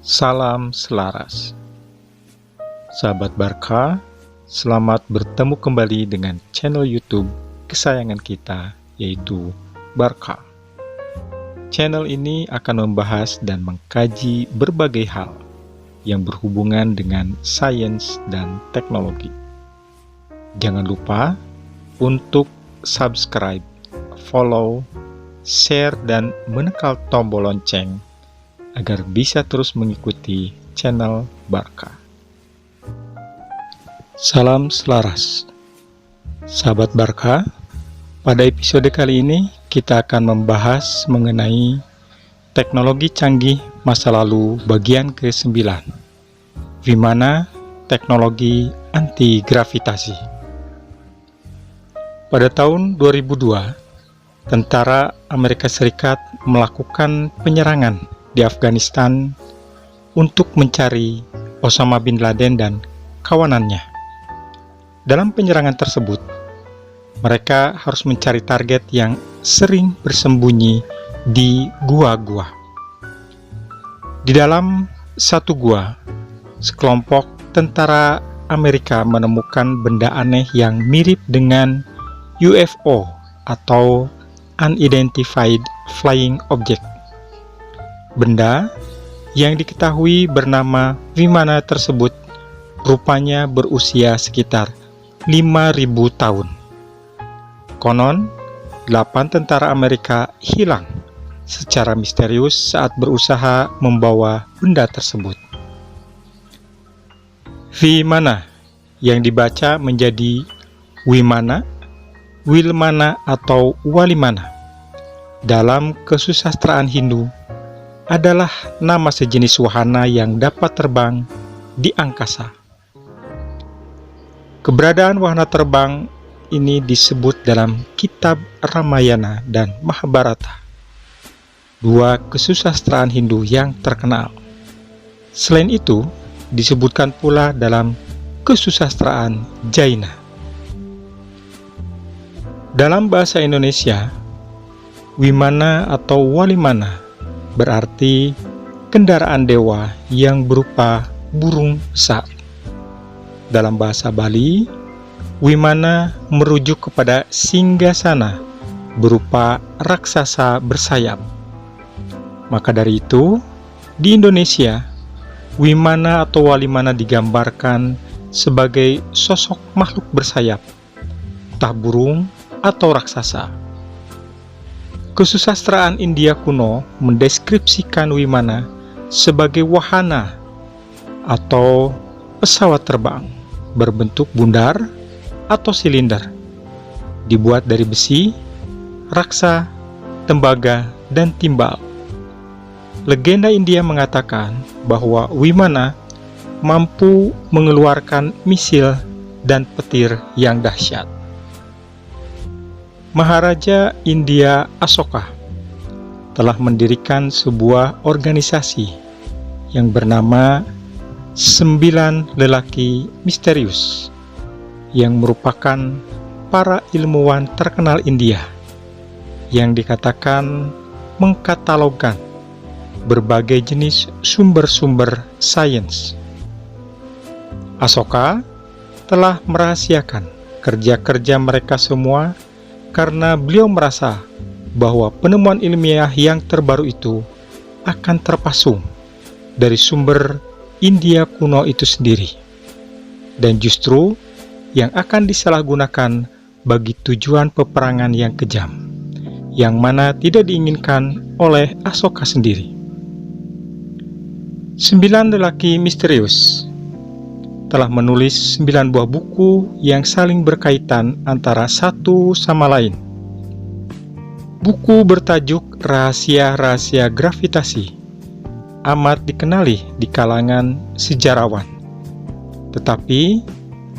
Salam selaras. Sahabat Barka, selamat bertemu kembali dengan channel YouTube kesayangan kita, yaitu Barka. Channel ini akan membahas dan mengkaji berbagai hal yang berhubungan dengan sains dan teknologi. Jangan lupa untuk subscribe, follow, share, dan menekan tombol lonceng agar bisa terus mengikuti channel Barka. Salam selaras. Sahabat Barka, pada episode kali ini kita akan membahas mengenai teknologi canggih masa lalu bagian ke-9, Vimana teknologi anti-gravitasi. Pada tahun 2002, tentara Amerika Serikat melakukan penyerangan di Afghanistan untuk mencari Osama bin Laden dan kawanannya. Dalam penyerangan tersebut, mereka harus mencari target yang sering bersembunyi di gua-gua. Di dalam satu gua, sekelompok tentara Amerika menemukan benda aneh yang mirip dengan UFO atau Unidentified Flying Object. Benda yang diketahui bernama Vimana tersebut rupanya berusia sekitar 5.000 tahun. Konon, 8 tentara Amerika hilang secara misterius saat berusaha membawa benda tersebut. Vimana yang dibaca menjadi Wimana, Wilmana, atau Walimana dalam kesusastraan Hindu adalah nama sejenis wahana yang dapat terbang di angkasa. Keberadaan wahana terbang ini disebut dalam kitab Ramayana dan Mahabharata, dua kesusastraan Hindu yang terkenal. Selain itu, disebutkan pula dalam kesusastraan Jaina. Dalam bahasa Indonesia, Wimana atau Walimana berarti kendaraan dewa yang berupa burung besar. Dalam bahasa Bali, Wimana merujuk kepada singgasana berupa raksasa bersayap. Maka dari itu, di Indonesia, Wimana atau Walimana digambarkan sebagai sosok makhluk bersayap, entah burung atau raksasa. Kesusastraan India kuno mendeskripsikan Wimana sebagai wahana atau pesawat terbang berbentuk bundar atau silinder, dibuat dari besi, raksa, tembaga, dan timbal. Legenda India mengatakan bahwa Wimana mampu mengeluarkan misil dan petir yang dahsyat. Maharaja India Asoka telah mendirikan sebuah organisasi yang bernama 9 Lelaki Misterius, yang merupakan para ilmuwan terkenal India yang dikatakan mengkatalogkan berbagai jenis sumber-sumber sains. Asoka telah merahasiakan kerja-kerja mereka semua karena beliau merasa bahwa penemuan ilmiah yang terbaru itu akan terpasung dari sumber India kuno itu sendiri, dan justru yang akan disalahgunakan bagi tujuan peperangan yang kejam, yang mana tidak diinginkan oleh Asoka sendiri. 9 Lelaki Misterius telah menulis 9 buah buku yang saling berkaitan antara satu sama lain. Buku bertajuk Rahasia-Rahasia Gravitasi amat dikenali di kalangan sejarawan, tetapi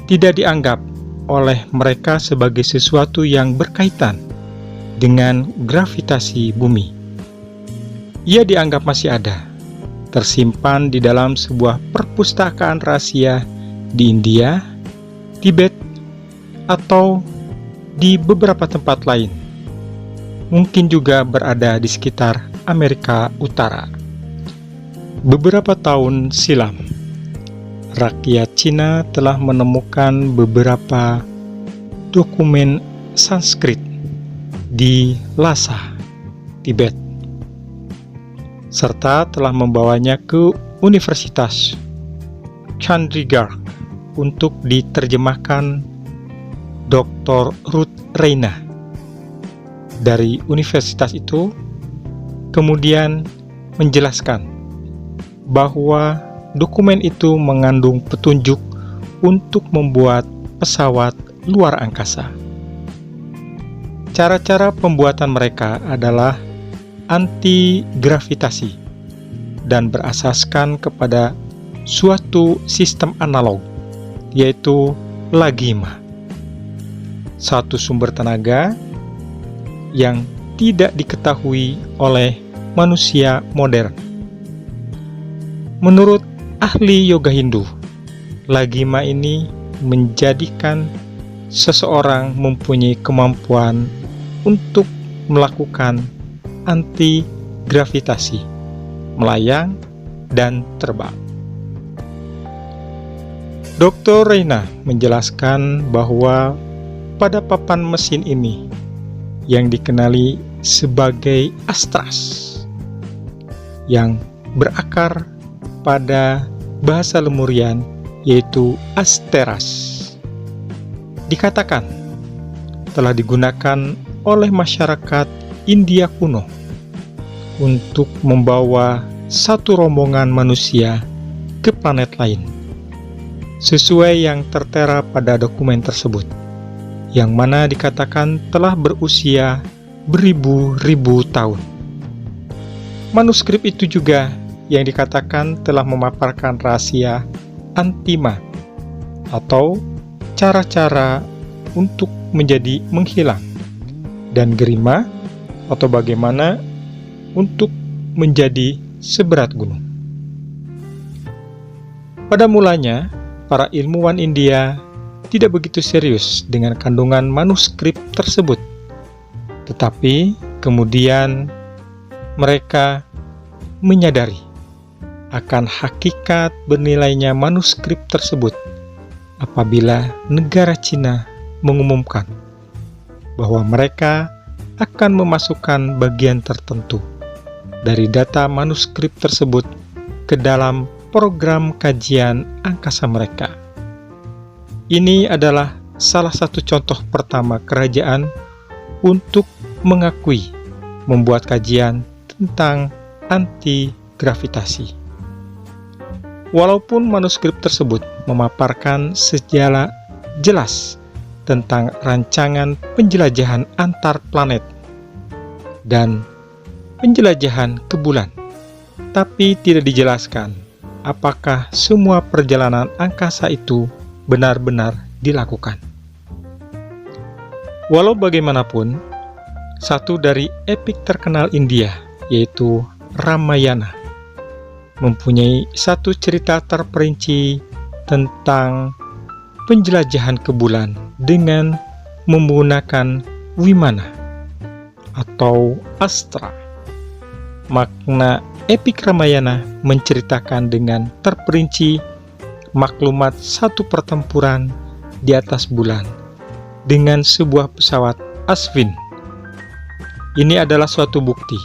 tidak dianggap oleh mereka sebagai sesuatu yang berkaitan dengan gravitasi bumi. Ia dianggap masih ada, tersimpan di dalam sebuah perpustakaan rahasia di India, Tibet, atau di beberapa tempat lain. Mungkin juga berada di sekitar Amerika Utara. Beberapa tahun silam, rakyat Cina telah menemukan beberapa dokumen Sanskrit di Lhasa, Tibet, serta telah membawanya ke Universitas Chandigarh untuk diterjemahkan. Dr. Ruth Reina dari universitas itu kemudian menjelaskan bahwa dokumen itu mengandung petunjuk untuk membuat pesawat luar angkasa. Cara-cara pembuatan mereka adalah anti-gravitasi dan berasaskan kepada suatu sistem analog, yaitu lagima, satu sumber tenaga yang tidak diketahui oleh manusia modern. Menurut ahli yoga Hindu, lagima ini menjadikan seseorang mempunyai kemampuan untuk melakukan anti-gravitasi, melayang, dan terbang. Dr. Reina menjelaskan bahwa pada papan mesin ini yang dikenali sebagai astras, yang berakar pada bahasa Lemurian yaitu asteras, dikatakan telah digunakan oleh masyarakat India kuno untuk membawa satu rombongan manusia ke planet lain, sesuai yang tertera pada dokumen tersebut, yang mana dikatakan telah berusia beribu-ribu tahun. Manuskrip itu juga yang dikatakan telah memaparkan rahasia antima atau cara-cara untuk menjadi menghilang, dan gerima atau bagaimana untuk menjadi seberat gunung. Pada mulanya, para ilmuwan India tidak begitu serius dengan kandungan manuskrip tersebut, tetapi kemudian mereka menyadari akan hakikat bernilainya manuskrip tersebut apabila negara Cina mengumumkan bahwa mereka akan memasukkan bagian tertentu dari data manuskrip tersebut ke dalam program kajian angkasa mereka. Ini adalah salah satu contoh pertama kerajaan untuk mengakui membuat kajian tentang anti-gravitasi. Walaupun manuskrip tersebut memaparkan secara jelas tentang rancangan penjelajahan antar planet dan penjelajahan ke bulan, tapi tidak dijelaskan apakah semua perjalanan angkasa itu benar-benar dilakukan. Walau bagaimanapun, satu dari epik terkenal India, yaitu Ramayana, mempunyai satu cerita terperinci tentang penjelajahan ke bulan dengan menggunakan Vimana atau Astra. Makna epik Ramayana menceritakan dengan terperinci maklumat satu pertempuran di atas bulan dengan sebuah pesawat Ashvin. Ini adalah suatu bukti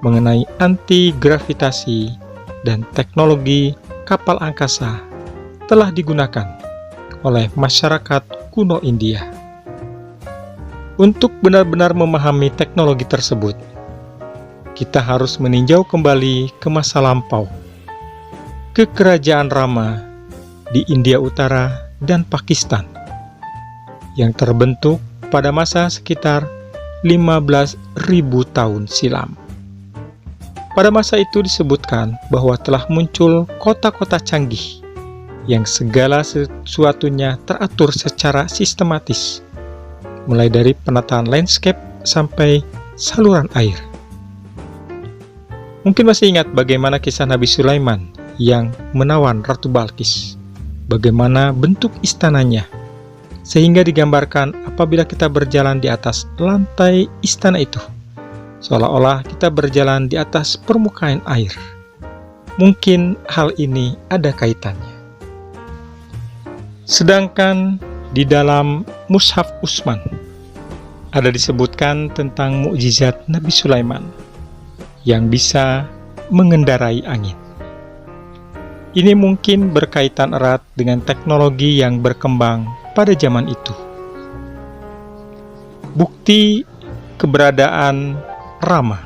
mengenai anti-gravitasi dan teknologi kapal angkasa telah digunakan oleh masyarakat kuno India. Untuk benar-benar memahami teknologi tersebut, kita harus meninjau kembali ke masa lampau, ke kerajaan Rama di India Utara dan Pakistan, yang terbentuk pada masa sekitar 15.000 tahun silam. Pada masa itu disebutkan bahwa telah muncul kota-kota canggih yang segala sesuatunya teratur secara sistematis, mulai dari penataan landscape sampai saluran air. Mungkin masih ingat bagaimana kisah Nabi Sulaiman yang menawan Ratu Balkis, bagaimana bentuk istananya, sehingga digambarkan apabila kita berjalan di atas lantai istana itu, seolah-olah kita berjalan di atas permukaan air. mungkin hal ini ada kaitannya. Sedangkan di dalam Mushaf Utsman ada disebutkan tentang mukjizat Nabi Sulaiman yang bisa mengendarai angin. Ini mungkin berkaitan erat dengan teknologi yang berkembang pada zaman itu. Bukti keberadaan Rama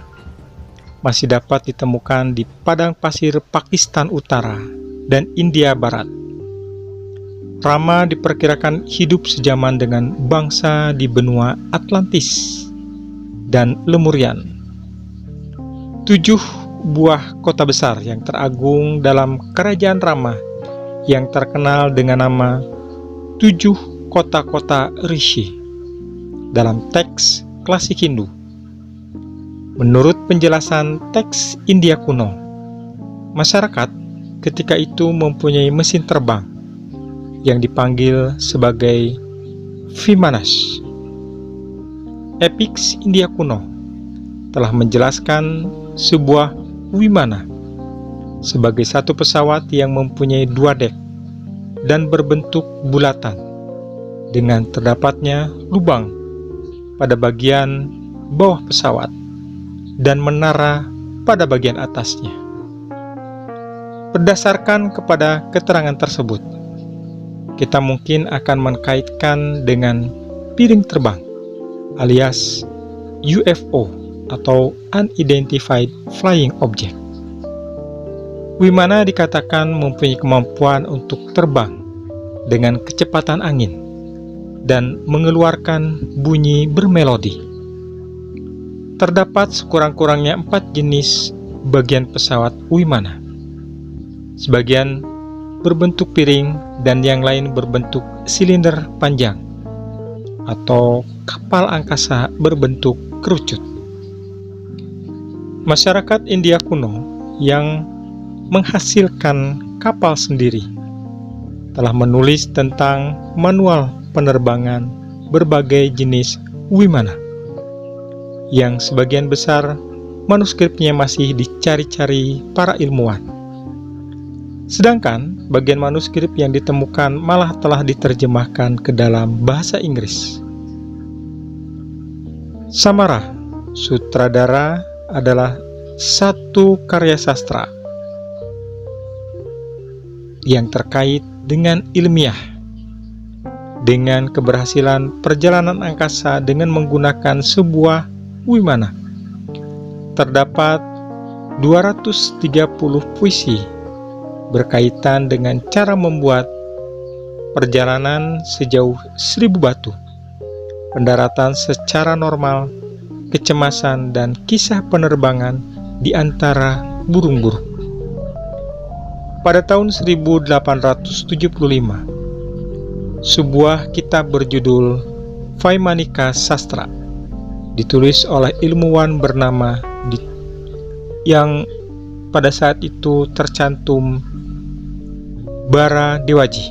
masih dapat ditemukan di padang pasir Pakistan Utara dan India Barat. Rama diperkirakan hidup sejaman dengan bangsa di benua Atlantis dan Lemurian. 7 buah kota besar yang teragung dalam kerajaan Rama yang terkenal dengan nama 7 kota-kota Rishi dalam teks klasik Hindu. Menurut penjelasan teks India kuno, masyarakat ketika itu mempunyai mesin terbang yang dipanggil sebagai Vimanas. Epiks India kuno telah menjelaskan sebuah Wimana sebagai satu pesawat yang mempunyai 2 dek dan berbentuk bulatan dengan terdapatnya lubang pada bagian bawah pesawat dan menara pada bagian atasnya. Berdasarkan kepada keterangan tersebut, kita mungkin akan mengkaitkan dengan piring terbang alias UFO atau Unidentified Flying Object. Wimana dikatakan mempunyai kemampuan untuk terbang dengan kecepatan angin dan mengeluarkan bunyi bermelodi. Terdapat sekurang-kurangnya 4 jenis bagian pesawat Wimana. Sebagian berbentuk piring dan yang lain berbentuk silinder panjang atau kapal angkasa berbentuk kerucut. Masyarakat India kuno yang menghasilkan kapal sendiri telah menulis tentang manual penerbangan berbagai jenis Wimana yang sebagian besar manuskripnya masih dicari-cari para ilmuwan. Sedangkan bagian manuskrip yang ditemukan malah telah diterjemahkan ke dalam bahasa Inggris. Samara, sutradara, adalah satu karya sastra yang terkait dengan ilmiah, dengan keberhasilan perjalanan angkasa dengan menggunakan sebuah Wimana. Terdapat 230 puisi berkaitan dengan cara membuat perjalanan sejauh 1000 batu, pendaratan secara normal, kecemasan dan kisah penerbangan di antara burung-burung. Pada tahun 1875, sebuah kitab berjudul Vaimanika Sastra ditulis oleh ilmuwan bernama yang pada saat itu tercantum Bara Dewaji,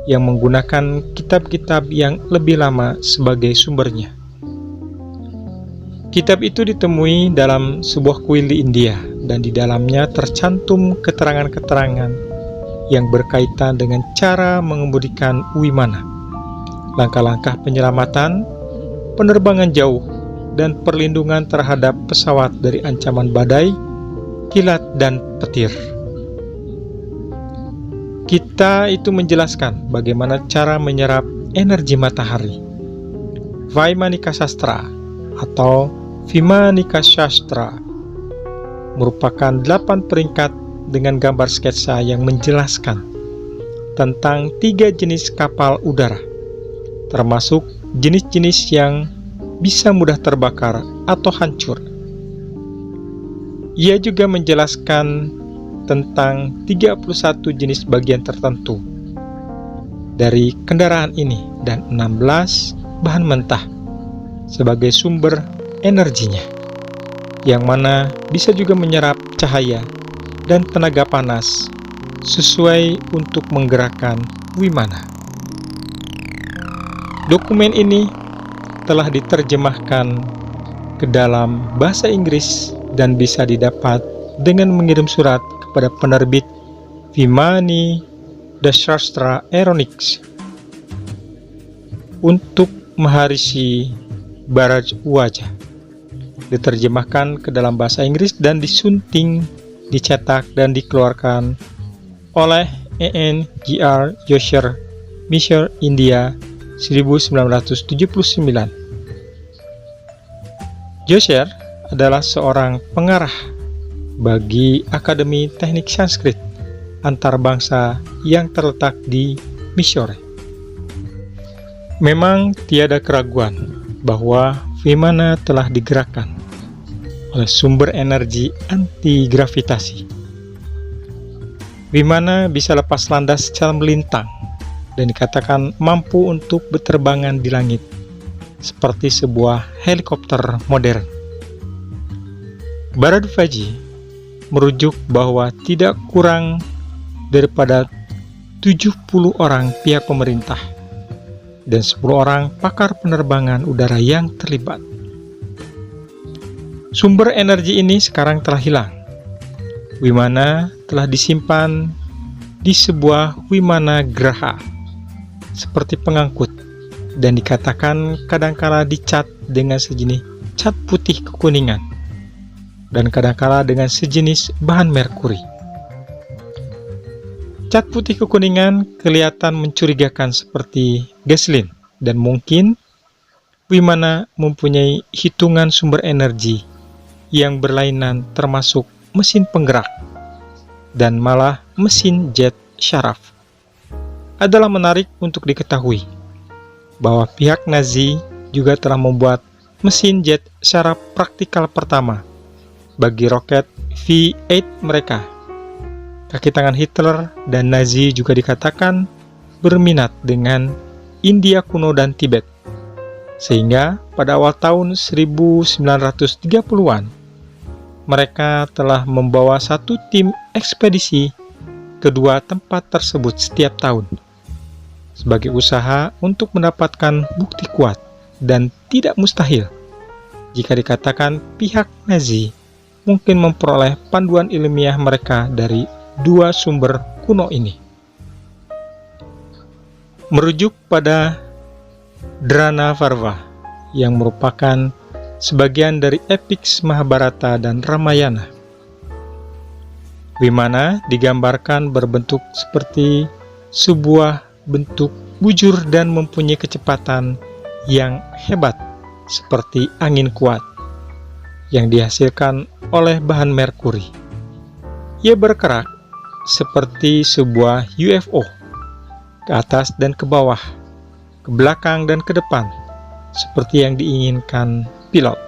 yang menggunakan kitab-kitab yang lebih lama sebagai sumbernya. Kitab itu ditemui dalam sebuah kuil di India dan di dalamnya tercantum keterangan-keterangan yang berkaitan dengan cara mengemudikan Wimana, langkah-langkah penyelamatan, penerbangan jauh, dan perlindungan terhadap pesawat dari ancaman badai, kilat, dan petir. Kita itu menjelaskan bagaimana cara menyerap energi matahari. Vaimanika Sastra atau Vimanika Sastra merupakan 8 peringkat dengan gambar sketsa yang menjelaskan tentang 3 jenis kapal udara, termasuk jenis-jenis yang bisa mudah terbakar atau hancur. Ia juga menjelaskan tentang 31 jenis bagian tertentu dari kendaraan ini dan 16 bahan mentah sebagai sumber energinya, yang mana bisa juga menyerap cahaya dan tenaga panas sesuai untuk menggerakkan Wimana. Dokumen ini telah diterjemahkan ke dalam bahasa Inggris dan bisa didapat dengan mengirim surat kepada penerbit Vimani Dasastra Aeronix untuk Maharishi Bharadwaja, diterjemahkan ke dalam bahasa Inggris dan disunting, dicetak dan dikeluarkan oleh E.N.G.R. Josher Mission India 1979. Josher adalah seorang pengarah bagi Akademi Teknik Sanskrit Antarbangsa yang terletak di Mysore. Memang tiada keraguan bahwa Vimana telah digerakkan oleh sumber energi anti-gravitasi. Vimana bisa lepas landas secara melintang dan dikatakan mampu untuk berterbangan di langit seperti sebuah helikopter modern. Bharadwaji merujuk bahwa tidak kurang daripada 70 orang pihak pemerintah dan 10 orang pakar penerbangan udara yang terlibat. Sumber energi ini sekarang telah hilang. Vimana telah disimpan di sebuah Vimana Graha seperti pengangkut dan dikatakan kadangkala dicat dengan sejenis cat putih kekuningan dan kadangkala dengan sejenis bahan merkuri. Cat putih kekuningan kelihatan mencurigakan seperti gasolin dan mungkin Vimana mempunyai hitungan sumber energi yang berlainan termasuk mesin penggerak dan malah mesin jet syaraf. Adalah menarik untuk diketahui bahwa pihak Nazi juga telah membuat mesin jet syaraf praktikal pertama bagi roket V8 mereka. Kaki tangan Hitler dan Nazi juga dikatakan berminat dengan India kuno dan Tibet, sehingga pada awal tahun 1930-an mereka telah membawa satu tim ekspedisi kedua tempat tersebut setiap tahun sebagai usaha untuk mendapatkan bukti kuat dan tidak mustahil jika dikatakan pihak Nazi mungkin memperoleh panduan ilmiah mereka dari dua sumber kuno ini. Merujuk pada Drana Varva yang merupakan sebagian dari epiks Mahabharata dan Ramayana, Vimana digambarkan berbentuk seperti sebuah bentuk bujur dan mempunyai kecepatan yang hebat seperti angin kuat yang dihasilkan oleh bahan merkuri. Ia bergerak seperti sebuah UFO ke atas dan ke bawah, ke belakang dan ke depan seperti yang diinginkan pilot.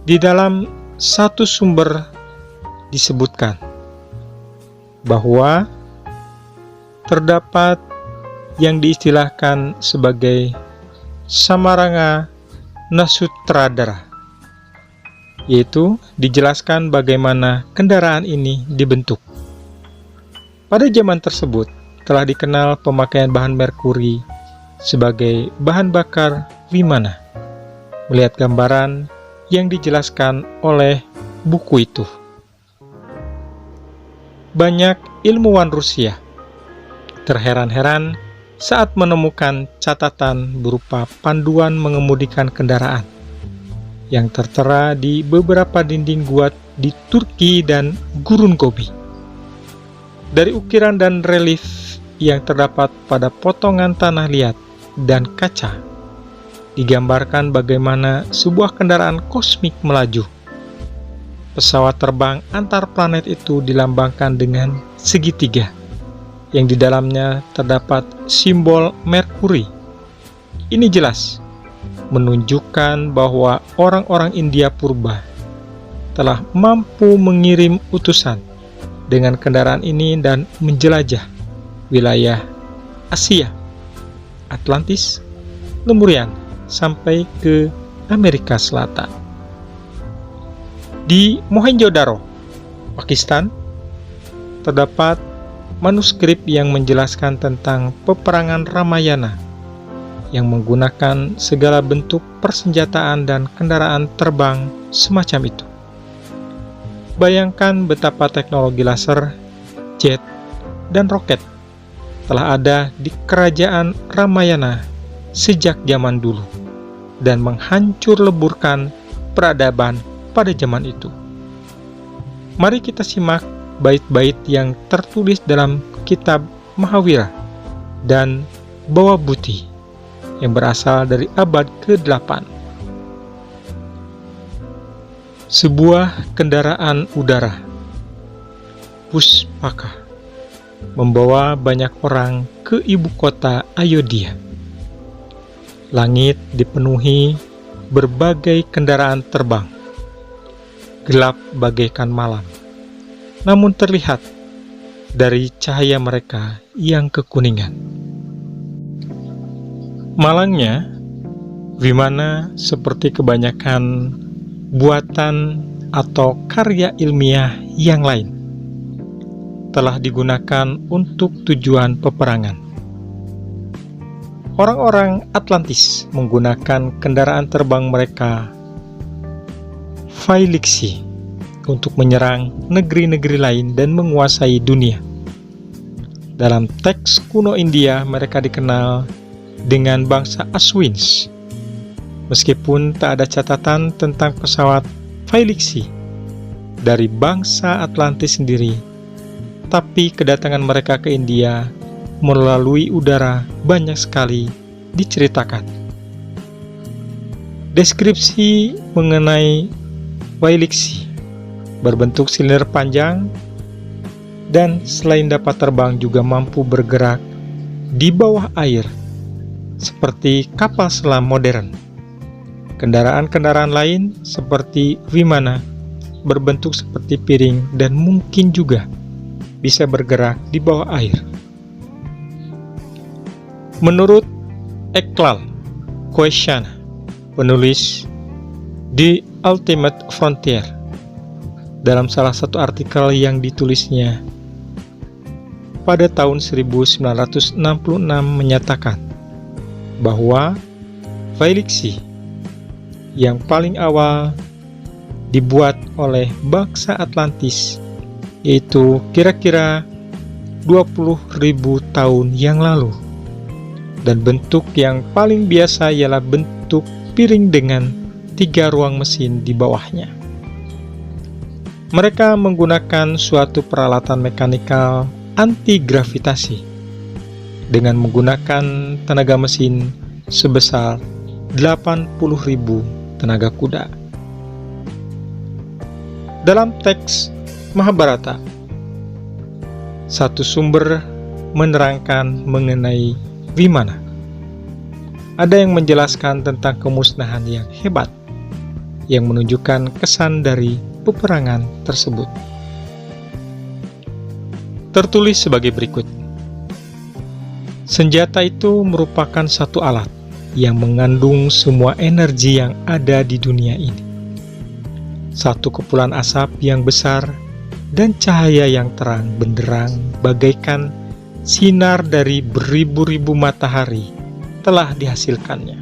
Di dalam satu sumber disebutkan bahwa terdapat yang diistilahkan sebagai Samaranga Nasutradara, yaitu dijelaskan bagaimana kendaraan ini dibentuk. Pada zaman tersebut telah dikenal pemakaian bahan merkuri sebagai bahan bakar Vimana. Melihat gambaran yang dijelaskan oleh buku itu, banyak ilmuwan Rusia terheran-heran saat menemukan catatan berupa panduan mengemudikan kendaraan yang tertera di beberapa dinding gua di Turki dan Gurun Gobi. Dari ukiran dan relief yang terdapat pada potongan tanah liat dan kaca, digambarkan bagaimana sebuah kendaraan kosmik melaju. Pesawat terbang antar planet itu dilambangkan dengan segitiga yang di dalamnya terdapat simbol Merkuri. Ini jelas menunjukkan bahwa orang-orang India purba telah mampu mengirim utusan dengan kendaraan ini dan menjelajah wilayah Asia, Atlantis, Lemurian, sampai ke Amerika Selatan. Di Mohenjo-daro, Pakistan, terdapat manuskrip yang menjelaskan tentang peperangan Ramayana yang menggunakan segala bentuk persenjataan dan kendaraan terbang semacam itu. Bayangkan betapa teknologi laser, jet, dan roket telah ada di kerajaan Ramayana sejak zaman dulu dan menghancur leburkan peradaban pada zaman itu. Mari kita simak bait-bait yang tertulis dalam kitab Mahavira dan Bawabuti yang berasal dari abad ke-8. Sebuah kendaraan udara, Puspaka, membawa banyak orang ke ibu kota Ayodhya. Langit dipenuhi berbagai kendaraan terbang, gelap bagaikan malam, namun terlihat dari cahaya mereka yang kekuningan. Malangnya, Vimana seperti kebanyakan buatan atau karya ilmiah yang lain telah digunakan untuk tujuan peperangan. Orang-orang Atlantis menggunakan kendaraan terbang mereka Failiksi untuk menyerang negeri-negeri lain dan menguasai dunia. Dalam teks kuno India, mereka dikenal dengan bangsa Aswins. Meskipun tak ada catatan tentang pesawat Failiksi dari bangsa Atlantis sendiri, tapi kedatangan mereka ke India melalui udara banyak sekali diceritakan. Deskripsi mengenai Failiksi berbentuk silinder panjang dan selain dapat terbang juga mampu bergerak di bawah air seperti kapal selam modern. Kendaraan-kendaraan lain seperti Vimana berbentuk seperti piring dan mungkin juga bisa bergerak di bawah air. Menurut Eklal Koeshana, penulis The Ultimate Frontier, dalam salah satu artikel yang ditulisnya pada tahun 1966 menyatakan bahwa Failiksi yang paling awal dibuat oleh bangsa Atlantis, yaitu kira-kira 20.000 tahun yang lalu, dan bentuk yang paling biasa ialah bentuk piring dengan 3 ruang mesin di bawahnya. Mereka menggunakan suatu peralatan mekanikal anti-gravitasi dengan menggunakan tenaga mesin sebesar 80.000 tenaga kuda. Dalam teks Mahabharata, satu sumber menerangkan mengenai Vimana. Ada yang menjelaskan tentang kemusnahan yang hebat yang menunjukkan kesan dari peperangan tersebut. Tertulis sebagai berikut. Senjata itu merupakan satu alat yang mengandung semua energi yang ada di dunia ini. Satu kepulan asap yang besar dan cahaya yang terang benderang bagaikan sinar dari beribu-ribu matahari telah dihasilkannya.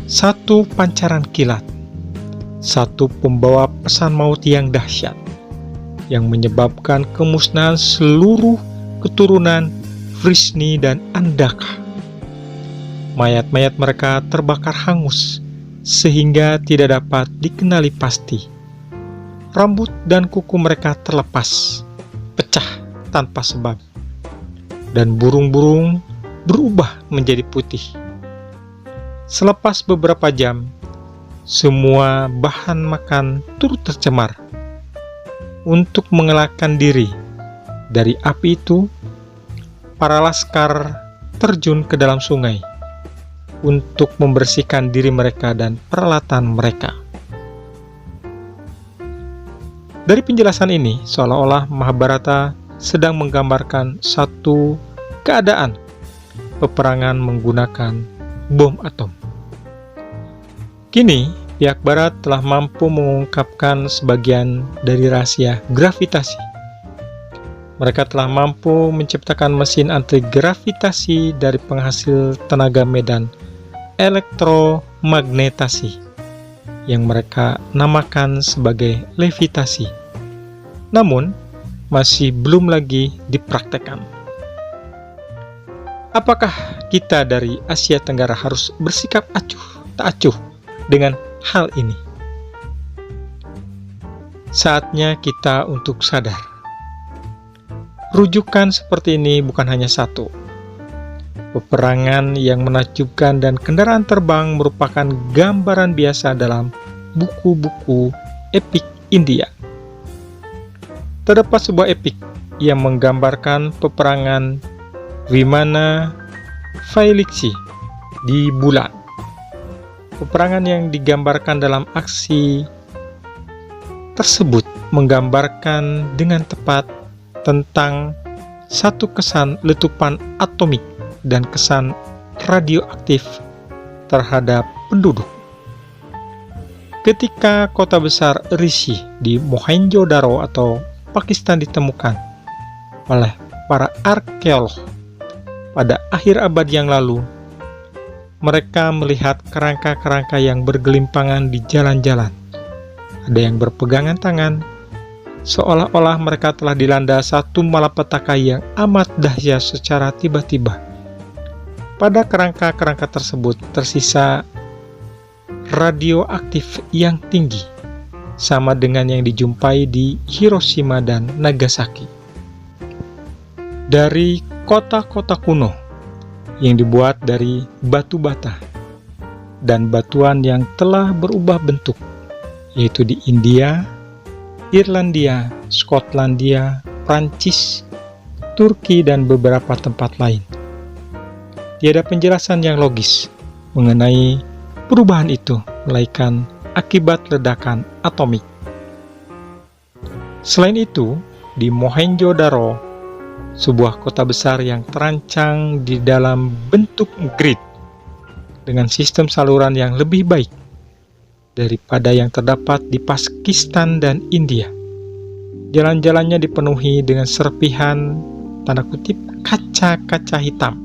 Satu pancaran kilat, satu pembawa pesan maut yang dahsyat, yang menyebabkan kemusnahan seluruh keturunan Vrishni dan Andaka. Mayat-mayat mereka terbakar hangus sehingga tidak dapat dikenali pasti. Rambut dan kuku mereka terlepas, pecah tanpa sebab, dan burung-burung berubah menjadi putih. Selepas beberapa jam, semua bahan makan turut tercemar. Untuk mengelakkan diri dari api itu, para laskar terjun ke dalam sungai untuk membersihkan diri mereka dan peralatan mereka. Dari penjelasan ini, seolah-olah Mahabharata sedang menggambarkan satu keadaan peperangan menggunakan bom atom. Kini, pihak Barat telah mampu mengungkapkan sebagian dari rahasia gravitasi. Mereka telah mampu menciptakan mesin anti-gravitasi dari penghasil tenaga medan elektromagnetasi yang mereka namakan sebagai levitasi. namun masih belum lagi dipraktekkan. Apakah kita dari Asia Tenggara harus bersikap acuh tak acuh dengan hal ini? Saatnya kita untuk sadar. Rujukan seperti ini bukan hanya satu. Peperangan yang menakjubkan dan kendaraan terbang merupakan gambaran biasa dalam buku-buku epik India. Terdapat sebuah epik yang menggambarkan peperangan Vimana Vailiksi di bulan. Peperangan yang digambarkan dalam aksi tersebut menggambarkan dengan tepat tentang satu kesan letupan atomik dan kesan radioaktif terhadap penduduk. Ketika kota besar Rishi di Mohenjo-daro atau Pakistan ditemukan oleh para arkeolog pada akhir abad yang lalu, mereka melihat kerangka-kerangka yang bergelimpangan di jalan-jalan. Ada yang berpegangan tangan, seolah-olah mereka telah dilanda satu malapetaka yang amat dahsyat secara tiba-tiba. Pada kerangka-kerangka tersebut tersisa radioaktif yang tinggi, sama dengan yang dijumpai di Hiroshima dan Nagasaki. Dari kota-kota kuno yang dibuat dari batu bata dan batuan yang telah berubah bentuk, yaitu di India, Irlandia, Skotlandia, Prancis, Turki, dan beberapa tempat lain. Tiada penjelasan yang logis mengenai perubahan itu, melainkan akibat ledakan atomik. Selain itu, di Mohenjo-daro, sebuah kota besar yang terancang di dalam bentuk grid dengan sistem saluran yang lebih baik daripada yang terdapat di Pakistan dan India. Jalan-jalannya dipenuhi dengan serpihan tanda kutip kaca-kaca hitam.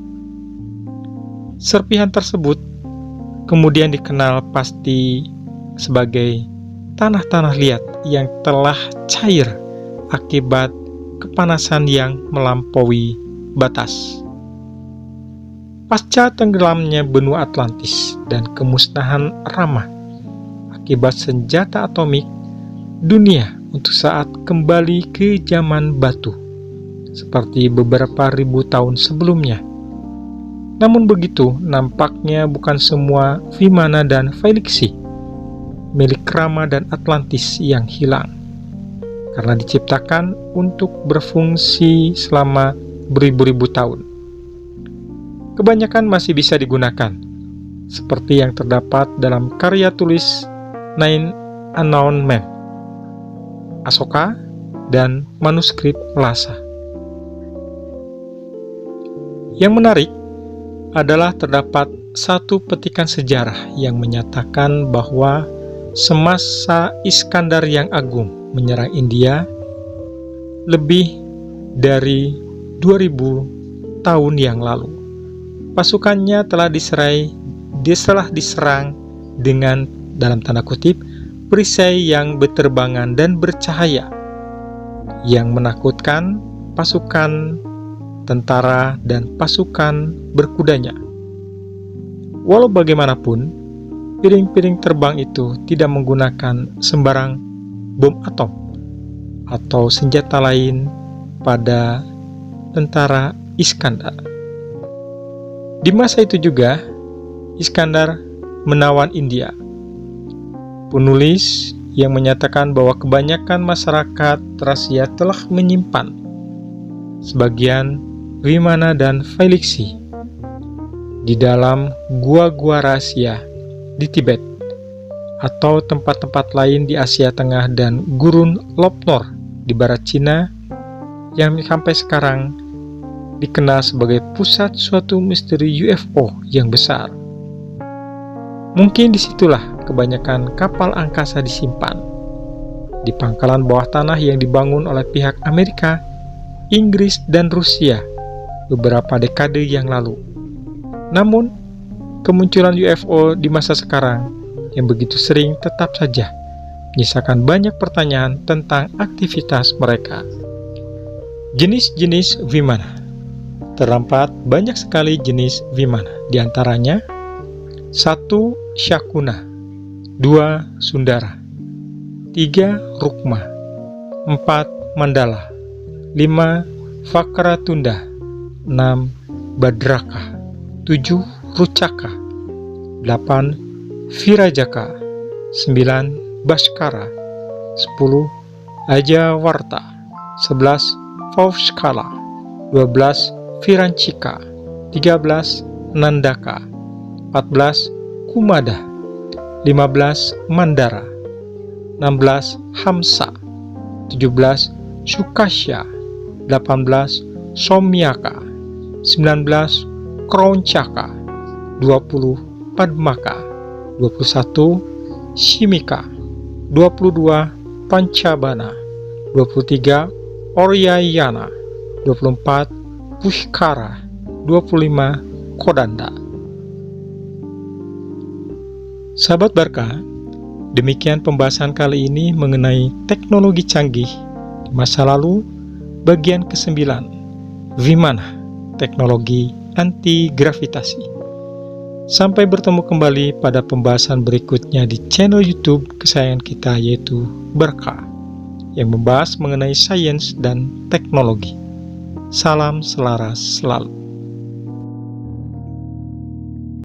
Serpihan tersebut kemudian dikenal pasti sebagai tanah-tanah liat yang telah cair akibat kepanasan yang melampaui batas. Pasca tenggelamnya benua Atlantis dan kemusnahan Rama akibat senjata atomik, dunia untuk saat kembali ke zaman batu, seperti beberapa ribu tahun sebelumnya. Namun begitu, nampaknya bukan semua Vimana dan Vailiksi milik Rama dan Atlantis yang hilang, karena diciptakan untuk berfungsi selama beribu-ribu tahun. Kebanyakan masih bisa digunakan, seperti yang terdapat dalam karya tulis Nine Unknown Men, Asoka, dan manuskrip Lhasa. Yang menarik adalah terdapat satu petikan sejarah yang menyatakan bahwa semasa Iskandar yang Agung menyerang India lebih dari 2000 tahun yang lalu, pasukannya telah diserang dengan, dalam tanda kutip, perisai yang berterbangan dan bercahaya yang menakutkan pasukan tentara dan pasukan berkudanya. Walau bagaimanapun, piring-piring terbang itu tidak menggunakan sembarang bom atom atau senjata lain pada tentara Iskandar. Di masa itu juga, Iskandar menawan India. Penulis yang menyatakan bahwa kebanyakan masyarakat Tracia telah menyimpan sebagian Vimana dan Vailiksi di dalam gua-gua rahasia di Tibet atau tempat-tempat lain di Asia Tengah dan gurun Lopnor di barat Cina yang sampai sekarang dikenal sebagai pusat suatu misteri UFO yang besar. Mungkin disitulah kebanyakan kapal angkasa disimpan, di pangkalan bawah tanah yang dibangun oleh pihak Amerika, Inggris, dan Rusia beberapa dekade yang lalu. Namun, kemunculan UFO di masa sekarang yang begitu sering tetap saja menyisakan banyak pertanyaan tentang aktivitas mereka. Jenis-jenis Vimana. Terdapat banyak sekali jenis Vimana, di antaranya 1. Syakuna, 2. Sundara, 3. Rukma, 4. Mandala, 5. Vakratunda, 6. Badraka, 7. Rucaka, 8. Virajaka, 9. Baskara, 10. Ajawarta, 11. Pauskala, 12. Virancika, 13. Nandaka, 14. Kumada, 15. Mandara, 16. Hamsa, 17. Sukasya, 18. Somyaka, 19. Krauncaka, 20. Padmaka, 21. Shimika, 22. Pancabana, 23. Oryayana, 24. Pushkara, 25. Kodanda. Sahabat Barkah, demikian pembahasan kali ini mengenai teknologi canggih di masa lalu, bagian ke-9, Vimana, teknologi anti-gravitasi. Sampai bertemu kembali pada pembahasan berikutnya di channel YouTube kesayangan kita, yaitu Barkah, yang membahas mengenai sains dan teknologi. Salam selaras selalu.